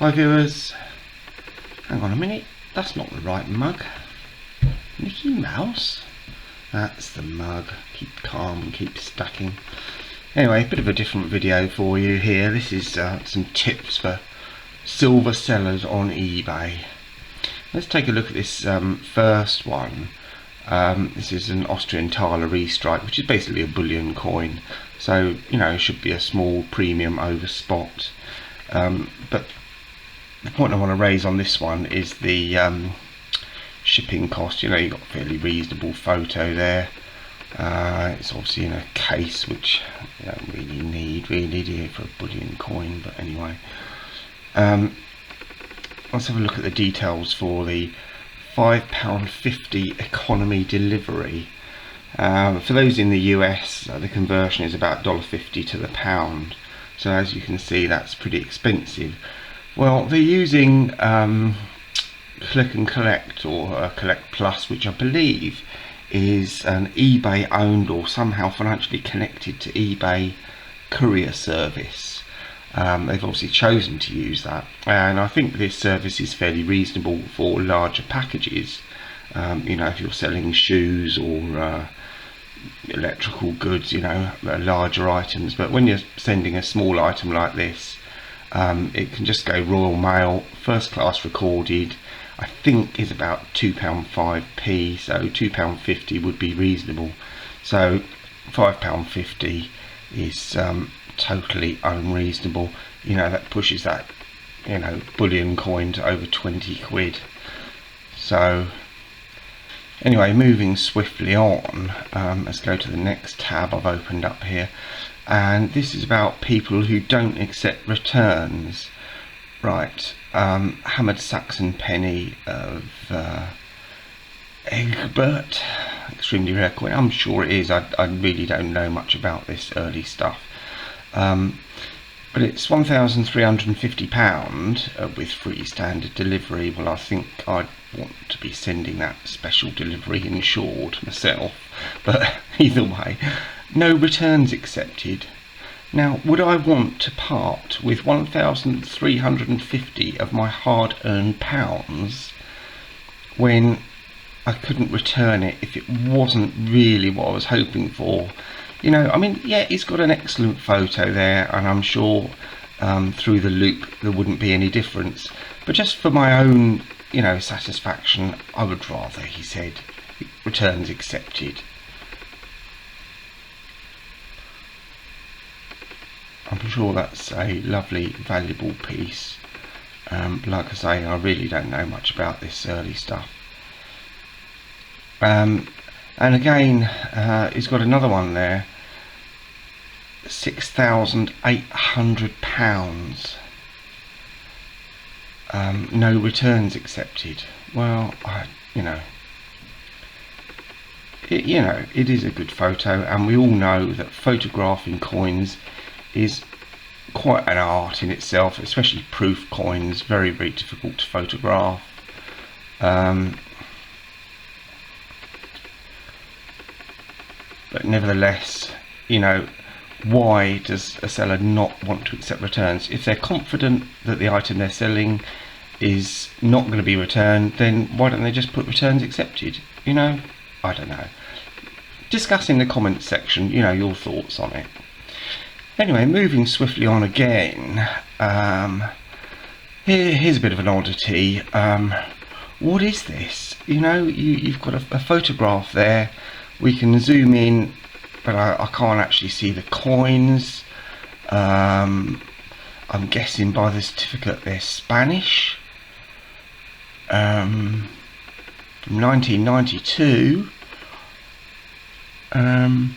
Hi viewers, hang on a minute, that's not the right mug. Mickey Mouse? That's the mug. Keep calm, keep stacking. Anyway, a bit of a different video for you here. This is some tips for silver sellers on eBay. Let's take a look at this first one. This is an Austrian Thaler E-Strike, which is basically a bullion coin. So, you know, it should be a small premium over spot. But the point I want to raise on this one is the shipping cost. You know, you've got a fairly reasonable photo there. It's obviously in a case, which you don't really need here for a bullion coin, but anyway. Let's have a look at the details for the £5.50 economy delivery. For those in the US, the conversion is about $1.50 to the pound. So as you can see, that's pretty expensive. Well, they're using Click and Collect, or Collect Plus, which I believe is an eBay owned or somehow financially connected to eBay courier service. They've obviously chosen to use that, and I think this service is fairly reasonable for larger packages. You know, if you're selling shoes or electrical goods, you know, larger items. But when you're sending a small item like this, it can just go Royal Mail, first class recorded. I think is about £2.5p, so £2.50 would be reasonable. So £5.50 is totally unreasonable. You know, that pushes that, you know, bullion coin to over 20 quid. So anyway, moving swiftly on, let's go to the next tab I've opened up here, and this is about people who don't accept returns. Right, Hammered Saxon Penny of Egbert, extremely rare coin. I'm sure it is. I really don't know much about this early stuff, but it's £1,350 with free standard delivery. Well, I think I'd want to be sending that special delivery insured myself, but either way, no returns accepted. Now, would I want to part with 1,350 of my hard-earned pounds when I couldn't return it if it wasn't really what I was hoping for? You know, I mean, yeah, it's got an excellent photo there, and I'm sure through the loop there wouldn't be any difference. But just for my own, you know, satisfaction, I would rather, he said, returns accepted. I'm sure that's a lovely, valuable piece. Like I say, I really don't know much about this early stuff. And again, he's got another one there, £6,800. No returns accepted. Well, you know, it is a good photo, and we all know that photographing coins is quite an art in itself, especially proof coins. Very, very difficult to photograph. But nevertheless, you know, why does a seller not want to accept returns? If they're confident that the item they're selling is not going to be returned, then why don't they just put returns accepted? You know, I don't know. Discuss in the comments section, you know, your thoughts on it. Anyway, moving swiftly on again, here's a bit of an oddity. What is this? You know, you've got a photograph there. We can zoom in, but I can't actually see the coins. I'm guessing by the certificate they're Spanish. From 1992. And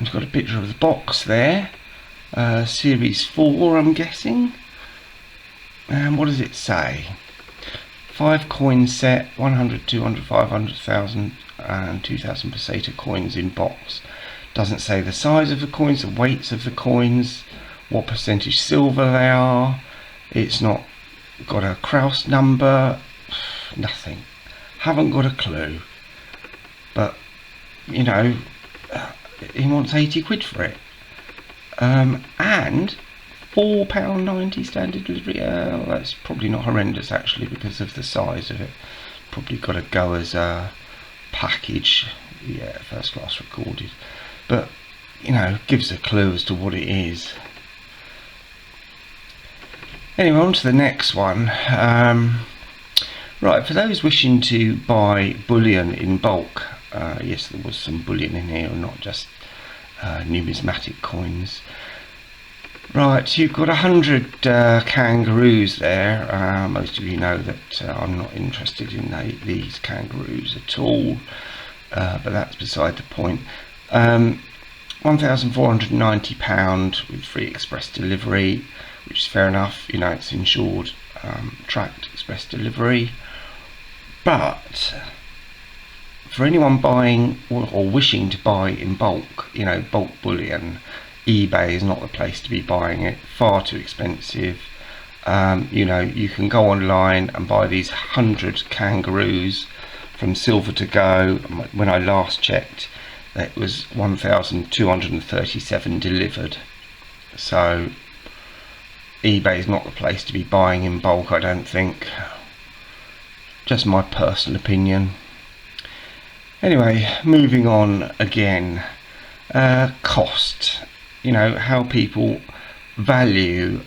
it's got a picture of the box there, series 4, I'm guessing. And what does it say? 5 coin set, 100, 200, 500, 1,000 and 2,000 peseta coins in box. Doesn't say the size of the coins, the weights of the coins, what percentage silver they are. It's not got a Kraus number, nothing. Haven't got a clue. But, you know, he wants 80 quid for it. And £4.90 standard delivery. Well, that's probably not horrendous actually because of the size of it. Probably got to go as a package. Yeah, first class recorded. But, you know, gives a clue as to what it is. Anyway, on to the next one. Right, for those wishing to buy bullion in bulk, yes, there was some bullion in here, not just numismatic coins. Right, you've got 100 kangaroos there. Most of you know that I'm not interested in these kangaroos at all, but that's beside the point. £1,490 with free express delivery, which is fair enough. You know, it's insured, tracked express delivery. But for anyone buying or wishing to buy in bulk, you know, bulk bullion, eBay is not the place to be buying it. Far too expensive. You know, you can go online and buy these 100 kangaroos from Silver to Go. When I last checked, it was 1,237 delivered. So eBay is not the place to be buying in bulk, I don't think. Just my personal opinion. Anyway, moving on again. Cost. You know, how people value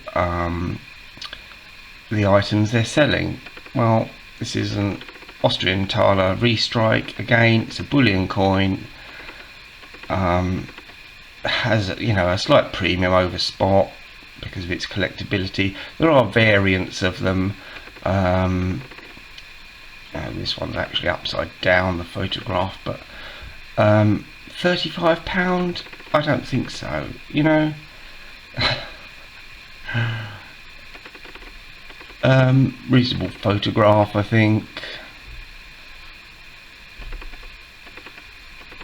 the items they're selling. Well, this is an Austrian Thaler Restrike. Again, it's a bullion coin. Has, you know, a slight premium over spot because of its collectability. There are variants of them. This one's actually upside down, the photograph, but £35? I don't think so, you know. Reasonable photograph, I think.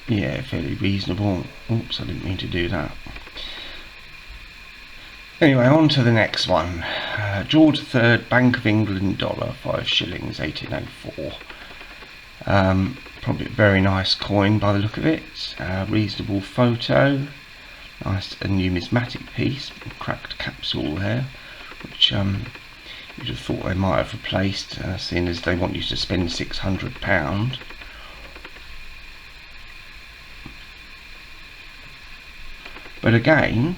Yeah, fairly reasonable. Oops, I didn't mean to do that. Anyway, on to the next one. George III, Bank of England dollar, 5 shillings, 1804. Probably a very nice coin by the look of it. Reasonable photo. Nice and numismatic piece. Cracked capsule there, which you'd have thought they might have replaced, seeing as they want you to spend £600. But again,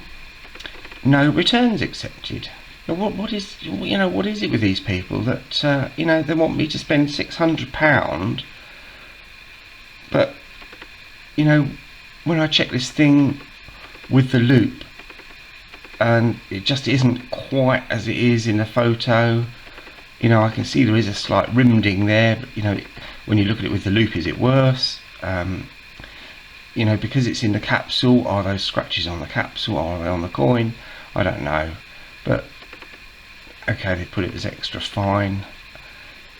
no returns accepted. What is, you know, what is it with these people that you know, they want me to spend £600, but you know, when I check this thing with the loop and it just isn't quite as it is in the photo. You know, I can see there is a slight rimding there, but you know, when you look at it with the loop, is it worse? You know, because it's in the capsule, are those scratches on the capsule, are they on the coin? I don't know, but okay, they put it as extra fine,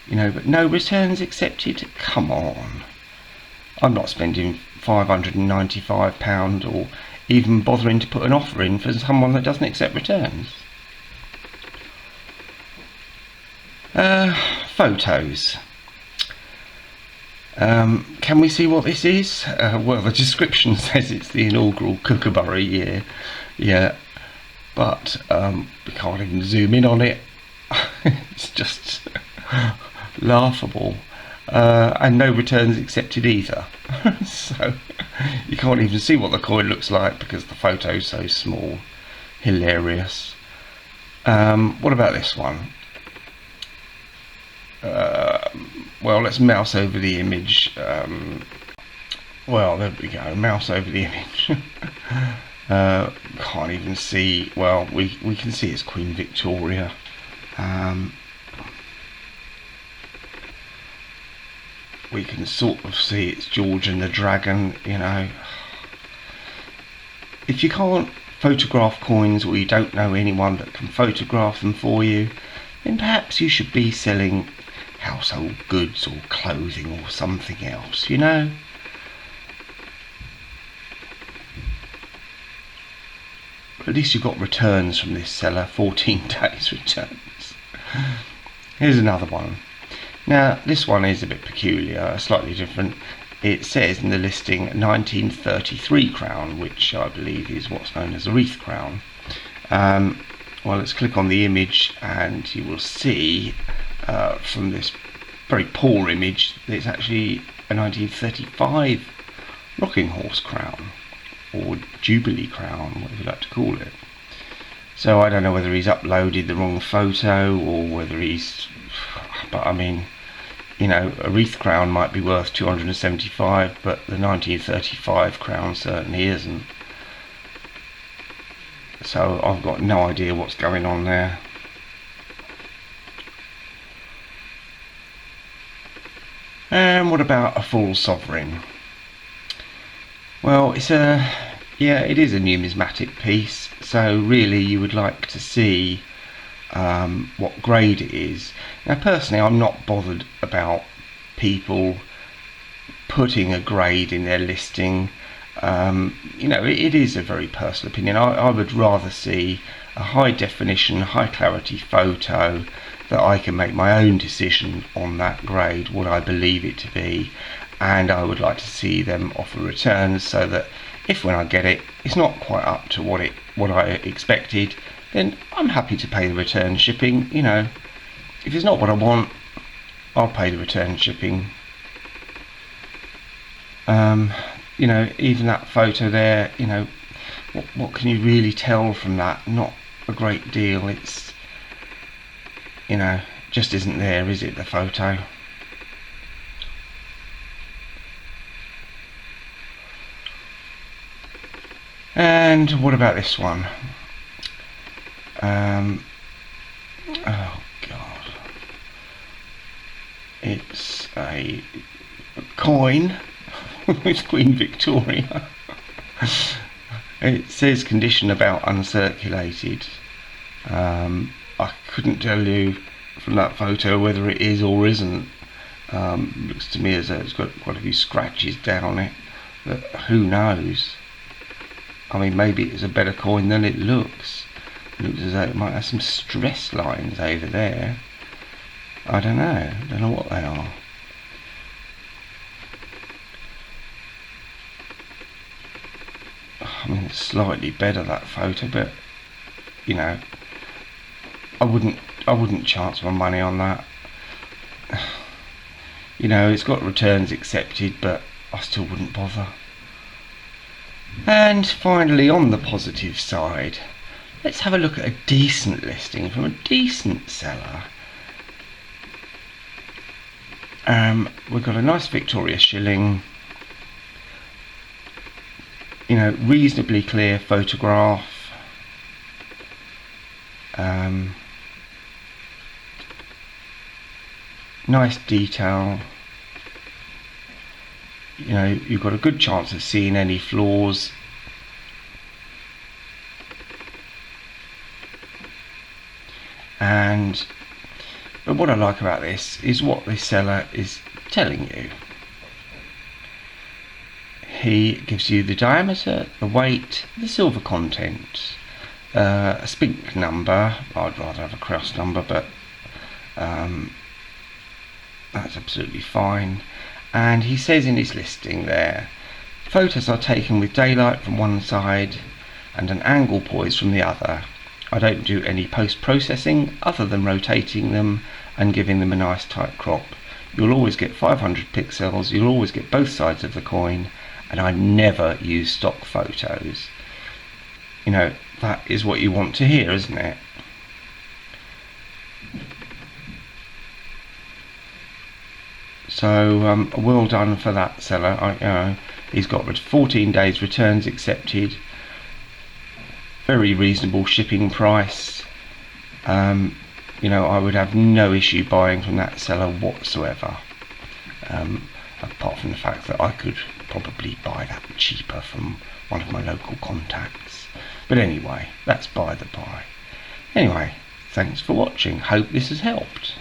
you know, but no returns accepted. Come on, I'm not spending £595 or even bothering to put an offer in for someone that doesn't accept returns. Photos. Can we see what this is? Well, the description says it's the inaugural Kookaburra year. Yeah, but we can't even zoom in on it. It's just laughable. And no returns accepted either. So you can't even see what the coin looks like because the photo's so small. Hilarious. What about this one? Well, let's mouse over the image. Well, there we go, mouse over the image. Can't even see, well, we can see it's Queen Victoria. We can sort of see it's George and the Dragon, you know. If you can't photograph coins, or you don't know anyone that can photograph them for you, then perhaps you should be selling household goods or clothing or something else, you know. But at least you've got returns from this seller, 14 days returns. Here's another one. Now this one is a bit peculiar, slightly different. It says in the listing 1933 crown, which I believe is what's known as a wreath crown. Well, let's click on the image and you will see from this very poor image that it's actually a 1935 rocking horse crown, or Jubilee crown, whatever you like to call it. So I don't know whether he's uploaded the wrong photo or whether he's, but I mean, you know, a wreath crown might be worth 275, but the 1935 crown certainly isn't. So I've got no idea what's going on there. And what about a full sovereign? Well, it is a numismatic piece, so really you would like to see what grade it is. Now personally, I'm not bothered about people putting a grade in their listing. You know, it is a very personal opinion. I would rather see a high definition, high clarity photo that I can make my own decision on that grade, what I believe it to be, and I would like to see them offer returns so that if when I get it, it's not quite up to what I expected, then I'm happy to pay the return shipping. You know, if it's not what I want, I'll pay the return shipping. You know, even that photo there, you know, what can you really tell from that? Not a great deal. It's, you know, just isn't there, is it, the photo? And what about this one? Oh god, it's a coin with Queen Victoria. It says condition about uncirculated. I couldn't tell you from that photo whether it is or isn't. Looks to me as though it's got quite a few scratches down it, but who knows? I mean, maybe it's a better coin than it looks. It looks as though it might have some stress lines over there. I don't know what they are. I mean, it's slightly better, that photo, but you know, I wouldn't chance my money on that. You know, it's got returns accepted, but I still wouldn't bother. And finally, on the positive side, let's have a look at a decent listing from a decent seller. We've got a nice Victoria shilling, you know, reasonably clear photograph. Nice detail. You know, you've got a good chance of seeing any flaws. But what I like about this is what the seller is telling you. He gives you the diameter, the weight, the silver content, a spink number. I'd rather have a cross number, but that's absolutely fine. And he says in his listing there, photos are taken with daylight from one side and an angle poise from the other. I don't do any post-processing other than rotating them and giving them a nice tight crop. You'll always get 500 pixels, you'll always get both sides of the coin, and I never use stock photos. You know, that is what you want to hear, isn't it? So well done for that seller. He's got 14 days returns accepted, very reasonable shipping price. You know, I would have no issue buying from that seller whatsoever, apart from the fact that I could probably buy that cheaper from one of my local contacts. But anyway, that's by the by. Anyway, thanks for watching. Hope this has helped.